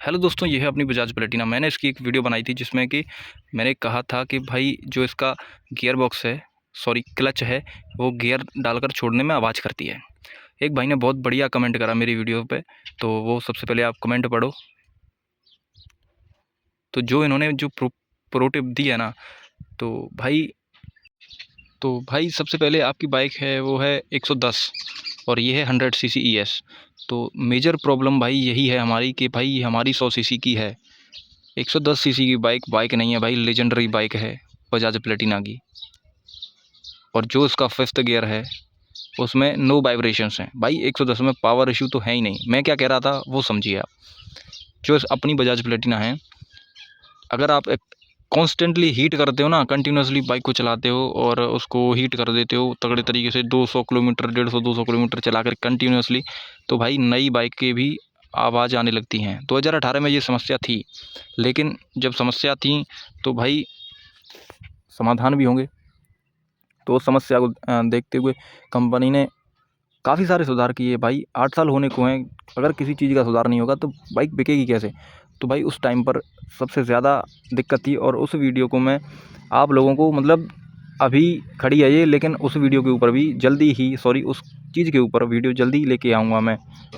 Hello दोस्तों, ये है अपनी बजाज प्लेटिना। मैंने इसकी एक वीडियो बनाई थी जिसमें कि मैंने कहा था कि भाई जो इसका गियर बॉक्स है, सॉरी क्लच है, वो गियर डालकर छोड़ने में आवाज़ करती है। एक भाई ने बहुत बढ़िया कमेंट करा मेरी वीडियो पे, तो वो सबसे पहले आप कमेंट पढ़ो। तो जो इन्होंने जो प्रो टिप दी है ना, तो भाई सबसे पहले आपकी बाइक है वो है 110 और ये है 100 सीसी ES। तो मेजर प्रॉब्लम भाई यही है हमारी कि भाई हमारी 100 सीसी की है। 110 सीसी की बाइक नहीं है भाई, लेजेंडरी बाइक है बजाज प्लेटिना की। और जो इसका फिफ्थ गियर है उसमें नो वाइब्रेशंस हैं भाई। 110 में पावर इशू तो है ही नहीं। मैं क्या कह रहा था वो समझिए आप। जो अपनी बजाज प्लेटिना है, अगर आप कॉन्स्टेंटली हीट करते हो ना, कंटिन्यूसली बाइक को चलाते हो और उसको हीट कर देते हो तगड़े तरीके से 200 किलोमीटर 150-200 किलोमीटर चला कर कंटिन्यूसली, तो भाई नई बाइक के भी आवाज़ आने लगती हैं। 2018 में ये समस्या थी, लेकिन जब समस्या थी तो भाई समाधान भी होंगे। तो उस समस्या को देखते हुए कंपनी ने काफ़ी सारे सुधार किए भाई। 8 साल होने को हैं, अगर किसी चीज़ का सुधार नहीं होगा तो बाइक बिकेगी कैसे। तो भाई उस टाइम पर सबसे ज़्यादा दिक्कत थी, और उस वीडियो को मैं आप लोगों को मतलब अभी खड़ी है ये, लेकिन उस वीडियो के ऊपर भी जल्दी ही, सॉरी उस चीज़ के ऊपर वीडियो जल्दी ही लेके आऊँगा मैं,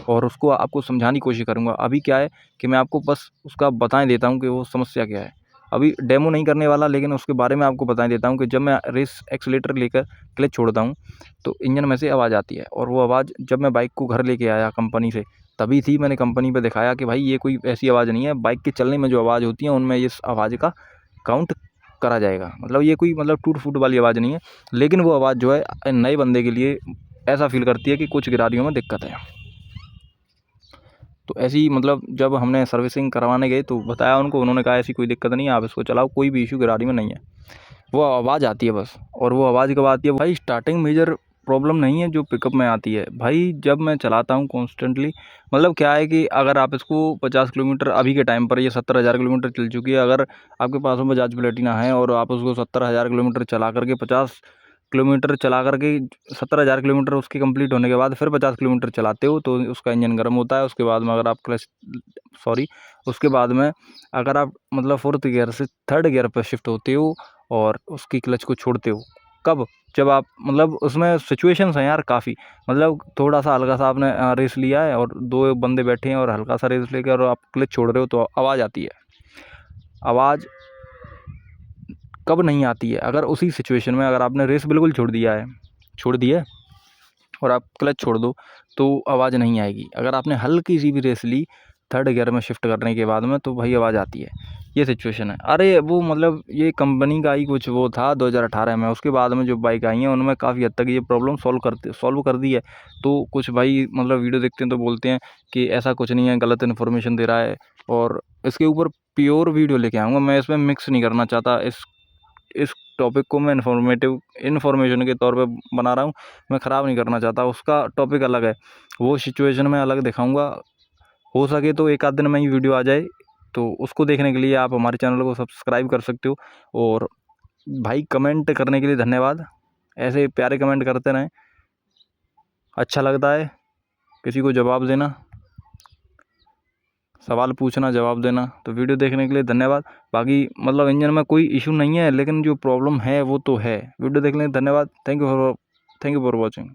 और उसको आपको समझाने की कोशिश करूँगा। अभी क्या है कि मैं आपको बस उसका बताए देता हूँ कि वो समस्या क्या है। अभी डेमो नहीं करने वाला, लेकिन उसके बारे में आपको बताए देता हूँ कि जब मैं रेस एक्सीलेटर लेकर क्लच छोड़ता हूँ तो इंजन में से आवाज़ आती है। और वो आवाज़ जब मैं बाइक को घर लेके आया कंपनी से, तभी थी। मैंने कंपनी पे दिखाया कि भाई ये कोई ऐसी आवाज़ नहीं है, बाइक के चलने में जो आवाज़ होती है उनमें इस आवाज़ का काउंट करा जाएगा। मतलब ये कोई मतलब टूट-फूट वाली आवाज़ नहीं है, लेकिन वो आवाज़ जो है नए बंदे के लिए ऐसा फ़ील करती है कि कुछ गिरारियों में दिक्कत है। तो ऐसी मतलब जब हमने सर्विसिंग करवाने गए तो बताया उनको, उन्होंने कहा ऐसी कोई दिक्कत नहीं है, आप इसको चलाओ, कोई भी इश्यू गिरारी में नहीं है। वो आवाज़ आती है बस। और वो आवाज़ कब आती है भाई, स्टार्टिंग मेजर प्रॉब्लम नहीं है जो पिकअप में आती है भाई। जब मैं चलाता हूँ कॉन्स्टेंटली, मतलब क्या है कि अगर आप इसको 50 किलोमीटर, अभी के टाइम पर ये 70,000 किलोमीटर चल चुकी है, अगर आपके पास में बजाज प्लेटिना है और आप उसको 70,000 किलोमीटर चला करके 50 किलोमीटर चला करके 70,000 किलोमीटर उसके कंप्लीट होने के बाद फिर 50 किलोमीटर चलाते हो तो उसका इंजन गर्म होता है। उसके बाद में अगर आप उसके बाद में अगर आप मतलब फोर्थ गियर से थर्ड गियर पर शिफ्ट होते हो और उसकी क्लच को छोड़ते हो, कब? जब आप मतलब उसमें सिचुएशंस हैं यार काफ़ी। मतलब थोड़ा-सा हल्का-सा आपने रेस लिया है और 2 बंदे बैठे हैं और हल्का-सा रेस लेके और आप क्लच छोड़ रहे हो तो आवाज़ आती है। आवाज़ कब नहीं आती है? अगर उसी सिचुएशन में अगर आपने रेस बिल्कुल छोड़ दी है और आप क्लच छोड़ दो तो आवाज़ नहीं आएगी। अगर आपने हल्की सी भी रेस ली थर्ड गियर में शिफ्ट करने के बाद में तो भाई आवाज़ आती है। ये सिचुएशन है। अरे वो मतलब ये कंपनी का ही कुछ वो था 2018 में, उसके बाद में जो बाइक आई हैं उनमें काफ़ी हद तक ये प्रॉब्लम सॉल्व कर दी है। तो कुछ भाई मतलब वीडियो देखते हैं तो बोलते हैं कि ऐसा कुछ नहीं है, गलत इन्फॉर्मेशन दे रहा है। और इसके ऊपर प्योर वीडियो लेके आऊँगा मैं, इसमें मिक्स नहीं करना चाहता। इस टॉपिक को मैं इन्फॉर्मेशन के तौर पे बना रहा हूँ, मैं ख़राब नहीं करना चाहता। उसका टॉपिक अलग है, वो सिचुएशन में अलग दिखाऊँगा। हो सके तो एक आध दिन में ही वीडियो आ जाए, तो उसको देखने के लिए आप हमारे चैनल को सब्सक्राइब कर सकते हो। और भाई कमेंट करने के लिए धन्यवाद। ऐसे प्यारे कमेंट करते रहें, अच्छा लगता है। किसी को जवाब देना, सवाल पूछना, जवाब देना। तो वीडियो देखने के लिए धन्यवाद। बाकी मतलब इंजन में कोई इशू नहीं है, लेकिन जो प्रॉब्लम है वो तो है। वीडियो देखने के लिए धन्यवाद। Thank you for watching.